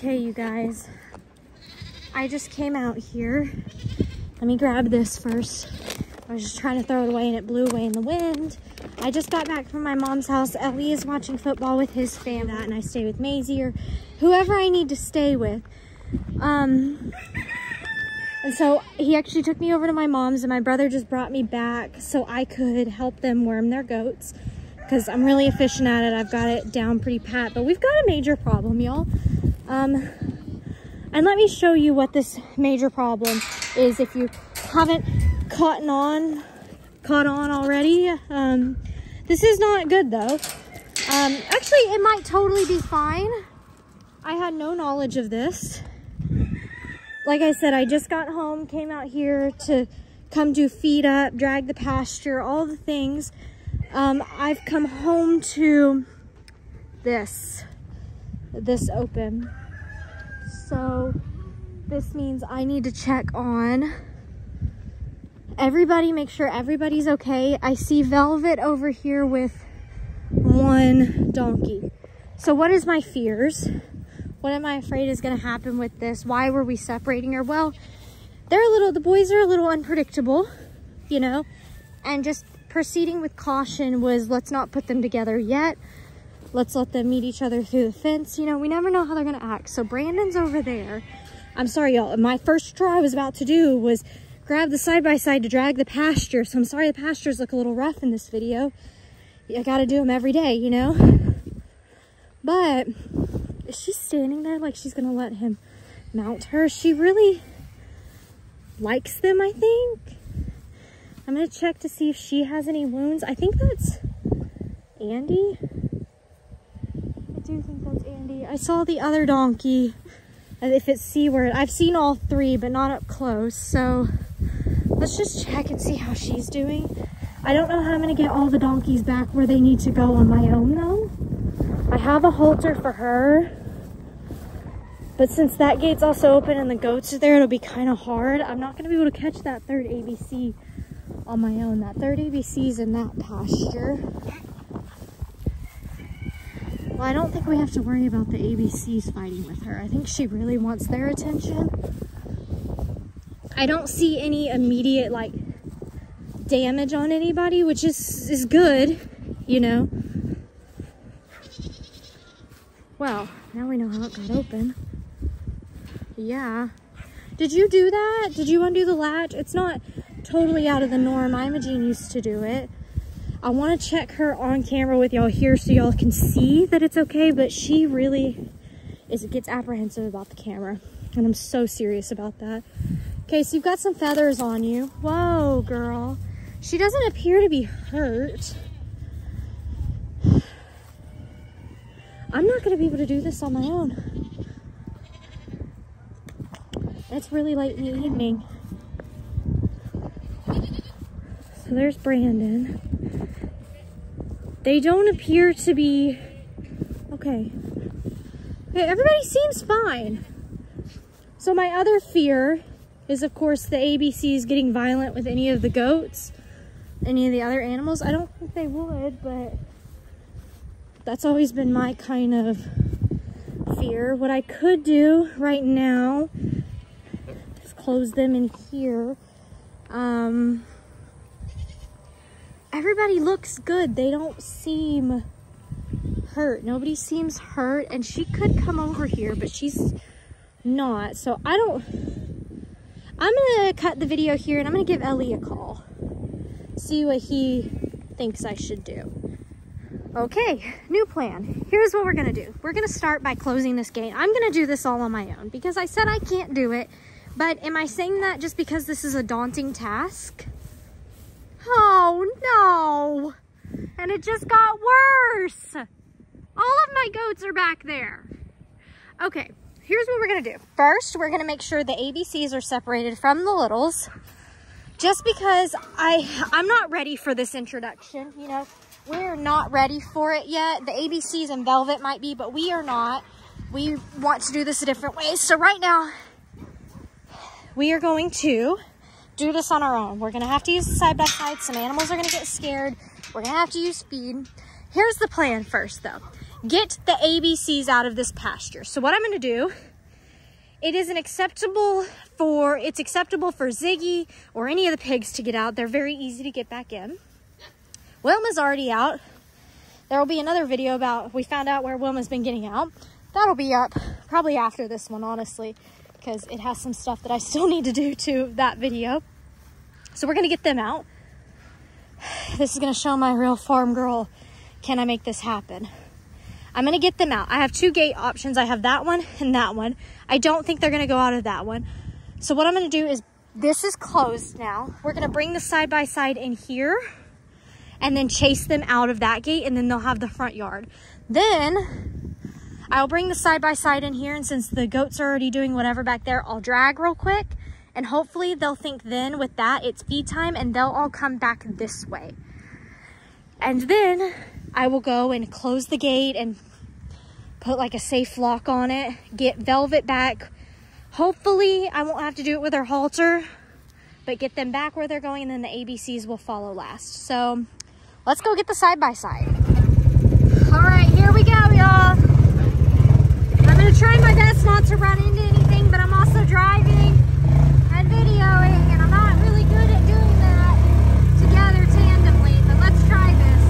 Okay, you guys, I just came out here. Let me grab this first. I was just trying to throw it away and it blew away in the wind. I just got back from my mom's house. Ellie is watching football with his family, and I stay with Maisie or whoever I need to stay with. And so he actually took me over to my mom's, and my brother just brought me back so I could help them worm their goats, because I'm really efficient at it. I've got it down pretty pat, but we've got a major problem, y'all. And let me show you what this major problem is if you haven't caught on already. This is not good though. Actually, it might totally be fine. I had no knowledge of this. Like I said, I just got home, came out here to come do feed up, drag the pasture, all the things. I've come home to this open. So this means I need to check on everybody, make sure everybody's okay. I see Velvet over here with one donkey. So what is my fears? What am I afraid is going to happen with this? Why were we separating her? Well, the boys are a little unpredictable, you know, and just proceeding with caution was, let's not put them together yet. Let's let them meet each other through the fence. You know, we never know how they're going to act. So Brandon's over there. I'm sorry, y'all. My first try I was about to do was grab the side-by-side to drag the pasture. So I'm sorry the pastures look a little rough in this video. I got to do them every day, you know. But is she standing there like she's going to let him mount her? She really likes them, I think. I'm going to check to see if she has any wounds. I think that's Andy. I do think that's Andy. I saw the other donkey. If it's C-word. I've seen all three, but not up close. So let's just check and see how she's doing. I don't know how I'm going to get all the donkeys back where they need to go on my own, though. I have a halter for her. But since that gate's also open and the goats are there, it'll be kind of hard. I'm not going to be able to catch that third ABC on my own. That third ABC's in that pasture. Well, I don't think we have to worry about the ABCs fighting with her. I think she really wants their attention. I don't see any immediate, like, damage on anybody, which is good, you know. Well, now we know how it got open. Yeah. Did you do that? Did you undo the latch? It's not totally out of the norm. Imogene used to do it. I want to check her on camera with y'all here so y'all can see that it's okay, but she really gets apprehensive about the camera, and I'm so serious about that. Okay, so you've got some feathers on you. Whoa, girl. She doesn't appear to be hurt. I'm not going to be able to do this on my own. It's really late in the evening. So there's Brandon. They don't appear to be okay. Okay, everybody seems fine. So my other fear is, of course, the ABCs getting violent with any of the goats, any of the other animals. I don't think they would, but that's always been my kind of fear. What I could do right now is close them in here. Everybody looks good. They don't seem hurt. Nobody seems hurt, and she could come over here, but she's not. So I'm gonna cut the video here, and I'm gonna give Ellie a call. See what he thinks I should do. Okay, new plan. Here's what we're gonna do. We're gonna start by closing this gate. I'm gonna do this all on my own because I said I can't do it. But am I saying that just because this is a daunting task? Oh no! And it just got worse! All of my goats are back there. Okay, here's what we're gonna do. First, we're gonna make sure the ABCs are separated from the littles. Just because I'm not ready for this introduction, you know. We're not ready for it yet. The ABCs and Velvet might be, but we are not. We want to do this a different way. So right now, we are going to do this on our own. We're gonna have to use the side-by-side. Some animals are gonna get scared. We're gonna have to use feed. Here's the plan first though. Get the ABCs out of this pasture. So what I'm gonna do it isn't acceptable for, it's acceptable for Ziggy or any of the pigs to get out. They're very easy to get back in. Wilma's already out. There will be another video about, we found out where Wilma's been getting out. That'll be up probably after this one, honestly, because it has some stuff that I still need to do to that video. So we're gonna get them out. This is gonna show my real farm girl, can I make this happen? I'm gonna get them out. I have 2 gate options. I have that one and that one. I don't think they're gonna go out of that one. So what I'm gonna do is, this is closed now. We're gonna bring the side-by-side in here and then chase them out of that gate, and then they'll have the front yard. Then I'll bring the side-by-side in here, and since the goats are already doing whatever back there, I'll drag real quick, and hopefully they'll think then with that it's feed time, and they'll all come back this way. And then I will go and close the gate and put like a safe lock on it, get Velvet back. Hopefully I won't have to do it with her halter, but get them back where they're going, and then the ABCs will follow last. So let's go get the side-by-side. All right, here we go, y'all. I'm gonna try my best not to run into anything, but I'm also driving and videoing, and I'm not really good at doing that together tandemly, but let's try this.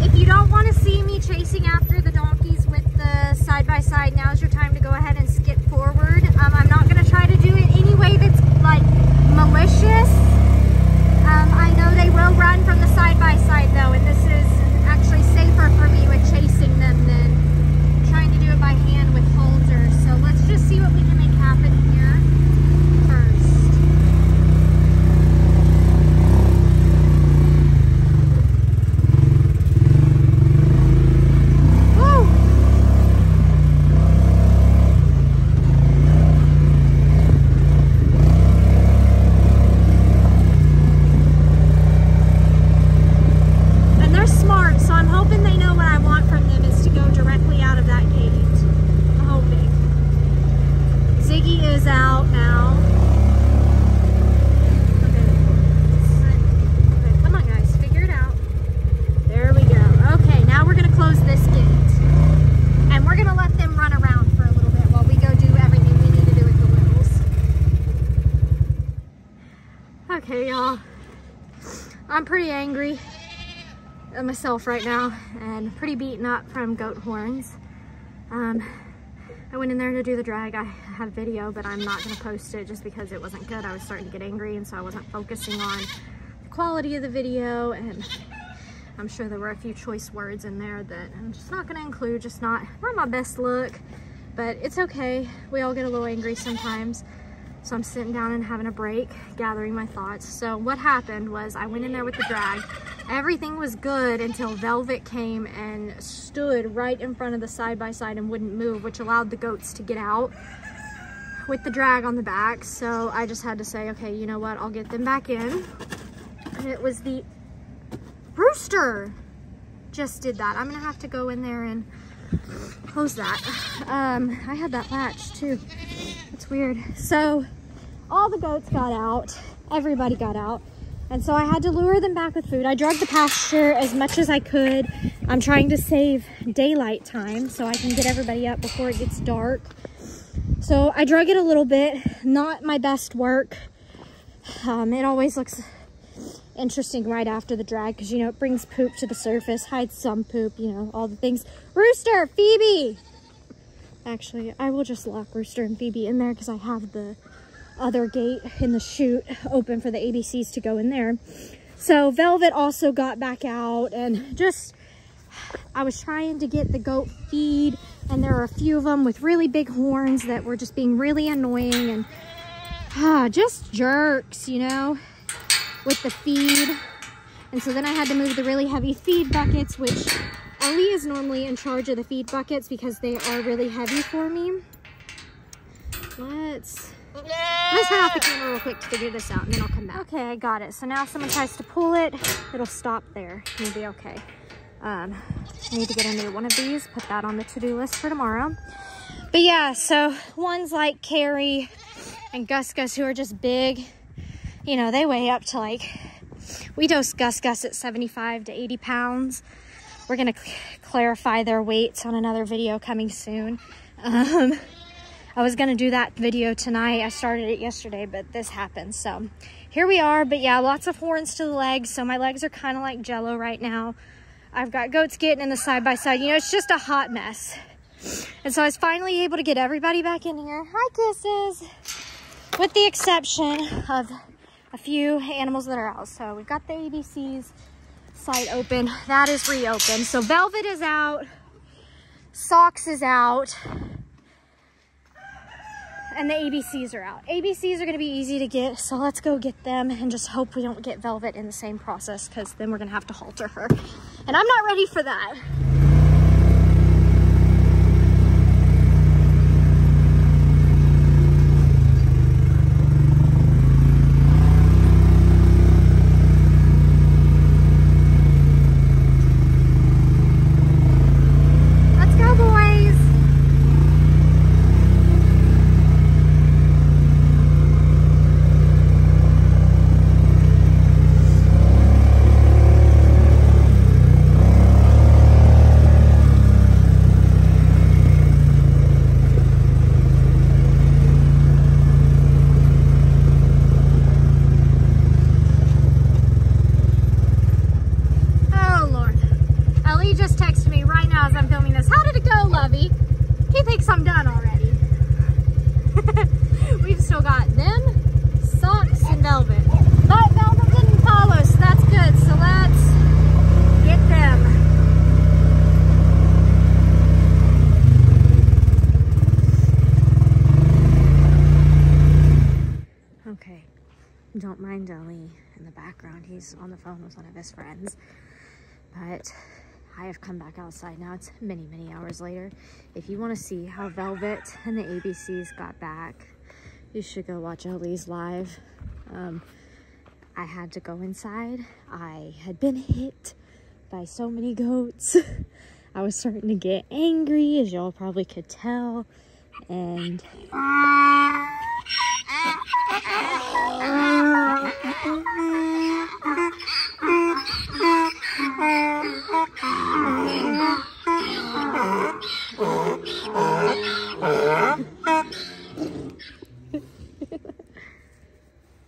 Okay. If you don't want to see me chasing after the donkeys with the side-by-side, now's your time to go ahead and skip forward. I'm not going to try to do it any way that's like malicious. I know they will run from the side-by-side though, and this is actually safer for me with chasing them than trying to do it by hand with halters. So let's just see what we can make happen here first. Woo! Okay, y'all, I'm pretty angry at myself right now and pretty beaten up from goat horns. I went in there to do the drag. I have video, but I'm not going to post it just because it wasn't good. I was starting to get angry, and so I wasn't focusing on the quality of the video, and I'm sure there were a few choice words in there that I'm just not going to include. Just not my best look, but it's okay. We all get a little angry sometimes. So I'm sitting down and having a break, gathering my thoughts. So what happened was I went in there with the drag. Everything was good until Velvet came and stood right in front of the side-by-side and wouldn't move, which allowed the goats to get out with the drag on the back. So I just had to say, okay, you know what? I'll get them back in. And it was the rooster just did that. I'm gonna have to go in there and close that. I had that latch too. It's weird. So all the goats got out, everybody got out, and so I had to lure them back with food. I drug the pasture as much as I could. I'm trying to save daylight time so I can get everybody up before it gets dark. So I drug it a little bit, not my best work. It always looks interesting right after the drag because, you know, it brings poop to the surface, hides some poop, you know, all the things. Rooster, Phoebe! Actually, I will just lock Rooster and Phoebe in there because I have the other gate in the chute open for the ABCs to go in there. So Velvet also got back out, and just, I was trying to get the goat feed, and there were a few of them with really big horns that were just being really annoying and just jerks, you know, with the feed. And so then I had to move the really heavy feed buckets, which Ellie is normally in charge of the feed buckets because they are really heavy for me. Let's turn off the camera real quick to figure this out, and then I'll come back. Okay, I got it. So now if someone tries to pull it, it'll stop there. It'll be okay. I need to get a new one of these, put that on the to-do list for tomorrow. But yeah, so ones like Carrie and Gus Gus, who are just big, you know, they weigh up to like, We dose Gus at 75 to 80 pounds. We're gonna clarify their weights on another video coming soon. I was gonna do that video tonight. I started it yesterday, but this happened. So here we are, but yeah, lots of horns to the legs. So my legs are kind of like jello right now. I've got goats getting in the side-by-side. You know, it's just a hot mess. And so I was finally able to get everybody back in here. Hi, kisses. With the exception of a few animals that are out. So we've got the ABC's site open. That is reopened. So Velvet is out. Socks is out. And the ABCs are out. ABCs are going to be easy to get, so let's go get them and just hope we don't get Velvet in the same process, because then we're going to have to halter her. And I'm not ready for that. He thinks I'm done already. We've still got them, Socks, and Velvet. But Velvet didn't follow, so that's good. So let's get them. Okay, don't mind Ellie in the background. He's on the phone with one of his friends. But I have come back outside now. It's many, many hours later. If you want to see how Velvet and the ABCs got back, you should go watch Ellie's live. I had to go inside. I had been hit by so many goats. I was starting to get angry, as y'all probably could tell. And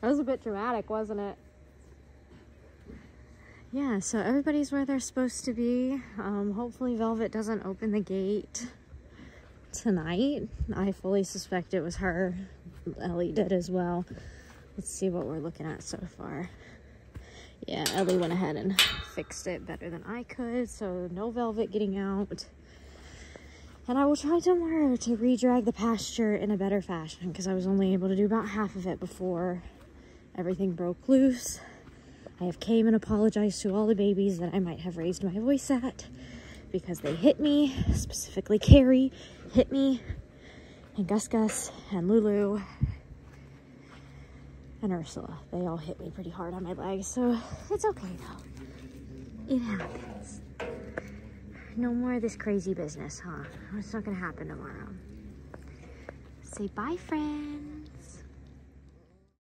that was a bit dramatic, wasn't it? Yeah, so everybody's where they're supposed to be. Hopefully Velvet doesn't open the gate tonight. I fully suspect it was her. Ellie did as well. Let's see what we're looking at so far. Yeah, Ellie went ahead and fixed it better than I could, so no Velvet getting out. And I will try tomorrow to re-drag the pasture in a better fashion, because I was only able to do about half of it before everything broke loose. I have came and apologized to all the babies that I might have raised my voice at, because they hit me, specifically Carrie hit me, and Gus and Lulu and Ursula. They all hit me pretty hard on my legs, so it's okay though. It happens. No more of this crazy business, huh? It's not gonna happen tomorrow. Say bye, friend.